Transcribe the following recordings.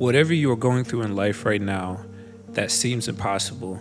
Whatever you are going through in life right now that seems impossible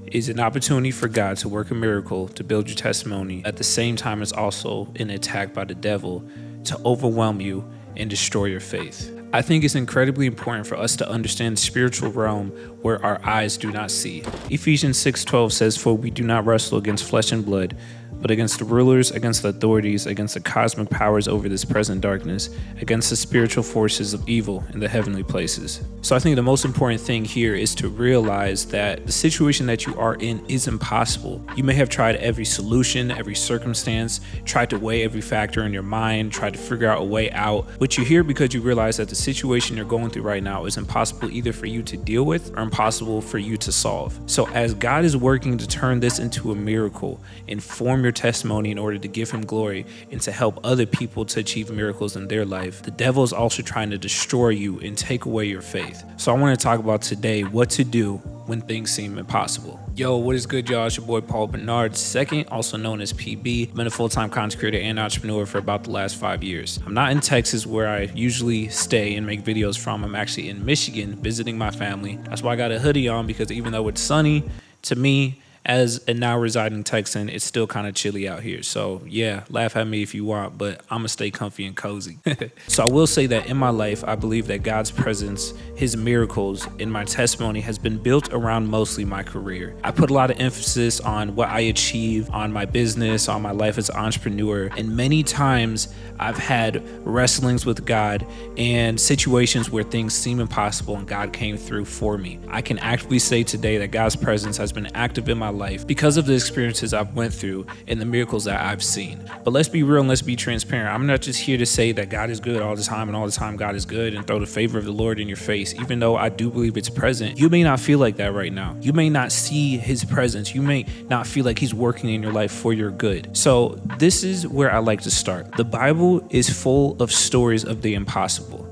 is an opportunity for God to work a miracle to build your testimony. At the same time, it's also an attack by the devil to overwhelm you and destroy your faith. I think it's incredibly important for us to understand the spiritual realm where our eyes do not see. Ephesians 6:12 says, "For we do not wrestle against flesh and blood, but against the rulers, against the authorities, against the cosmic powers over this present darkness, against the spiritual forces of evil in the heavenly places." So I think the most important thing here is to realize that the situation that you are in is impossible. You may have tried every solution, every circumstance, tried to weigh every factor in your mind, tried to figure out a way out, but you're here because you realize that the situation you're going through right now is impossible either for you to deal with or impossible for you to solve. So as God is working to turn this into a miracle, inform your testimony in order to give him glory and to help other people to achieve miracles in their life, the devil is also trying to destroy you and take away your faith. So I want to talk about today what to do when things seem impossible. Yo, what is good, y'all? It's your boy Paul Bernard II, also known as PB. I've been a full-time content creator and entrepreneur for about the last 5 years. I'm not in Texas where I usually stay and make videos from. I'm actually in Michigan visiting my family. That's why I got a hoodie on, because even though it's sunny, to me, as a now residing Texan, it's still kind of chilly out here. So yeah, laugh at me if you want, but I'm gonna stay comfy and cozy. So I will say that in my life, I believe that God's presence, his miracles, and my testimony has been built around mostly my career. I put a lot of emphasis on what I achieve, on my business, on my life as an entrepreneur. And many times I've had wrestlings with God and situations where things seem impossible and God came through for me. I can actually say today that God's presence has been active in my life because of the experiences I've went through and the miracles that I've seen. But let's be real and let's be transparent. I'm not just here to say that God is good all the time and all the time God is good and throw the favor of the Lord in your face. Even though I do believe it's present, you may not feel like that right now. You may not see his presence. You may not feel like he's working in your life for your good. So this is where I like to start. The Bible is full of stories of the impossible.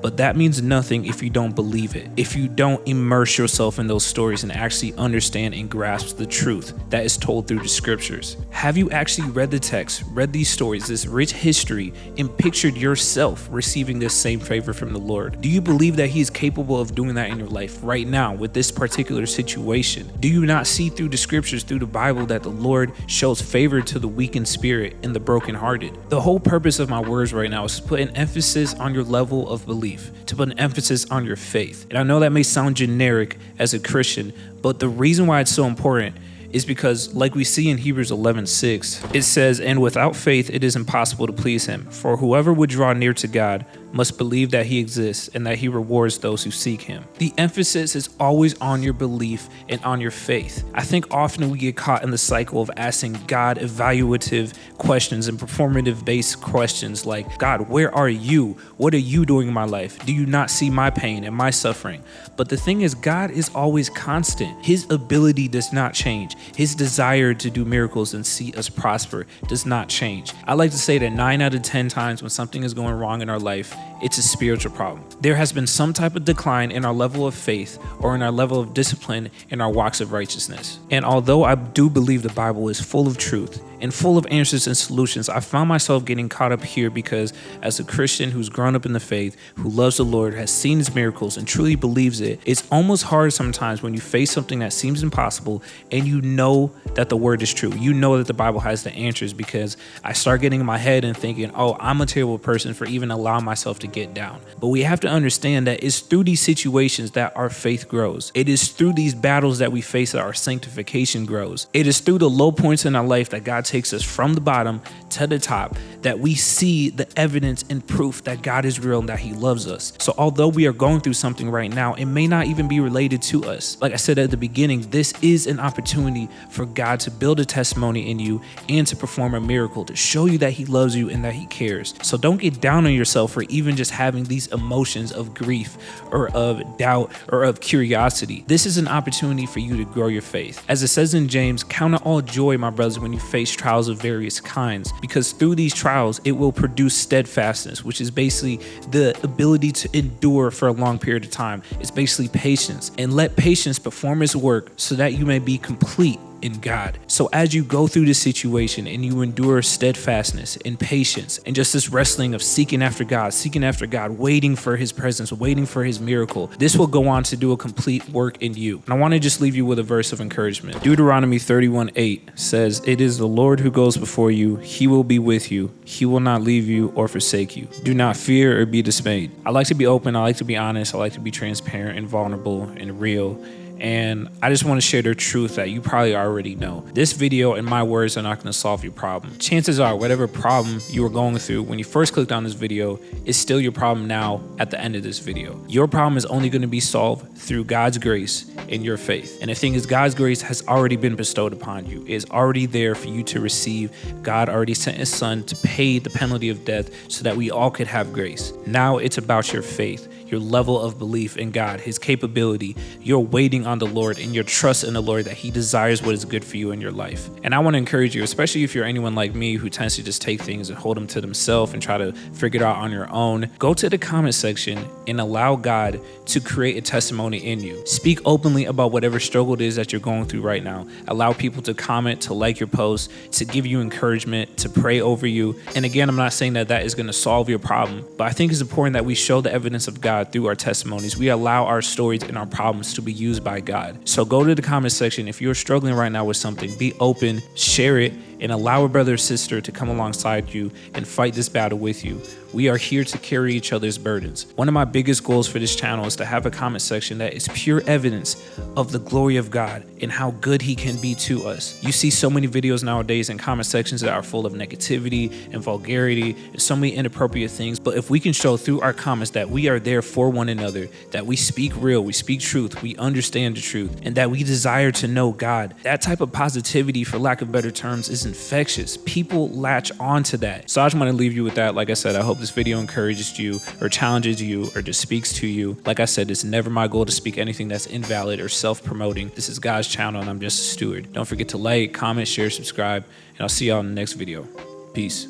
But that means nothing if you don't believe it, if you don't immerse yourself in those stories and actually understand and grasp the truth that is told through the scriptures. Have you actually read the text, read these stories, this rich history, and pictured yourself receiving this same favor from the Lord? Do you believe that he is capable of doing that in your life right now with this particular situation? Do you not see through the scriptures, through the Bible, that the Lord shows favor to the weak in spirit and the brokenhearted? The whole purpose of my words right now is to put an emphasis on your level of belief, to put an emphasis on your faith. And I know that may sound generic as a Christian, but the reason why it's so important is because, like we see in Hebrews 11:6, it says, "And without faith it is impossible to please him. For whoever would draw near to God must believe that he exists and that he rewards those who seek him." The emphasis is always on your belief and on your faith. I think often we get caught in the cycle of asking God evaluative questions and performative based questions like, "God, where are you? What are you doing in my life? Do you not see my pain and my suffering?" But the thing is, God is always constant. His ability does not change. His desire to do miracles and see us prosper does not change. I like to say that 9 out of 10 times when something is going wrong in our life, it's a spiritual problem. There has been some type of decline in our level of faith or in our level of discipline in our walks of righteousness. And although I do believe the Bible is full of truth and full of answers and solutions, I found myself getting caught up here because as a Christian who's grown up in the faith, who loves the Lord, has seen his miracles and truly believes it, it's almost hard sometimes when you face something that seems impossible and you know that the word is true. You know that the Bible has the answers, because I start getting in my head and thinking, oh, I'm a terrible person for even allowing myself to get down. But we have to understand that it's through these situations that our faith grows. It is through these battles that we face that our sanctification grows. It is through the low points in our life that God takes us from the bottom to the top, that we see the evidence and proof that God is real and that he loves us. So although we are going through something right now, it may not even be related to us. Like I said at the beginning, this is an opportunity for God to build a testimony in you and to perform a miracle to show you that he loves you and that he cares. So don't get down on yourself for even just having these emotions of grief or of doubt or of curiosity. This is an opportunity for you to grow your faith. As it says in James, "Count it all joy, my brothers, when you face trials of various kinds, because through these trials, it will produce steadfastness," which is basically the ability to endure for a long period of time. It's basically patience. "And let patience perform its work so that you may be complete in God. So as you go through this situation and you endure steadfastness and patience and just this wrestling of seeking after God, waiting for his presence, waiting for his miracle, this will go on to do a complete work in you. And I want to just leave you with a verse of encouragement. Deuteronomy 31:8 says, "It is the Lord who goes before you. He will be with you. He will not leave you or forsake you. Do not fear or be dismayed." I like to be open. I like to be honest. I like to be transparent and vulnerable and real. And I just want to share the truth that you probably already know. This video and my words are not going to solve your problem. Chances are, whatever problem you were going through when you first clicked on this video is still your problem now at the end of this video. Your problem is only going to be solved through God's grace and your faith. And the thing is, God's grace has already been bestowed upon you. It is already there for you to receive. God already sent his son to pay the penalty of death so that we all could have grace. Now it's about your faith, your level of belief in God, his capability, your waiting on the Lord and your trust in the Lord that he desires what is good for you in your life. And I want to encourage you, especially if you're anyone like me who tends to just take things and hold them to themselves and try to figure it out on your own, go to the comment section and allow God to create a testimony in you. Speak openly about whatever struggle it is that you're going through right now. Allow people to comment, to like your posts, to give you encouragement, to pray over you. And again, I'm not saying that that is going to solve your problem, but I think it's important that we show the evidence of God through our testimonies. We allow our stories and our problems to be used by God. So go to the comment section. If you're struggling right now with something, be open, share it, and allow a brother or sister to come alongside you and fight this battle with you. We are here to carry each other's burdens. One of my biggest goals for this channel is to have a comment section that is pure evidence of the glory of God and how good he can be to us. You see so many videos nowadays in comment sections that are full of negativity and vulgarity and so many inappropriate things. But if we can show through our comments that we are there for one another, that we speak real, we speak truth, we understand the truth, and that we desire to know God, that type of positivity, for lack of better terms, is infectious. People latch on to that. So I just want to leave you with that. Like I said, I hope this video encourages you or challenges you or just speaks to you. Like I said, it's never my goal to speak anything that's invalid or self-promoting. This is God's channel and I'm just a steward. Don't forget to like, comment, share, subscribe, and I'll see y'all in the next video. Peace.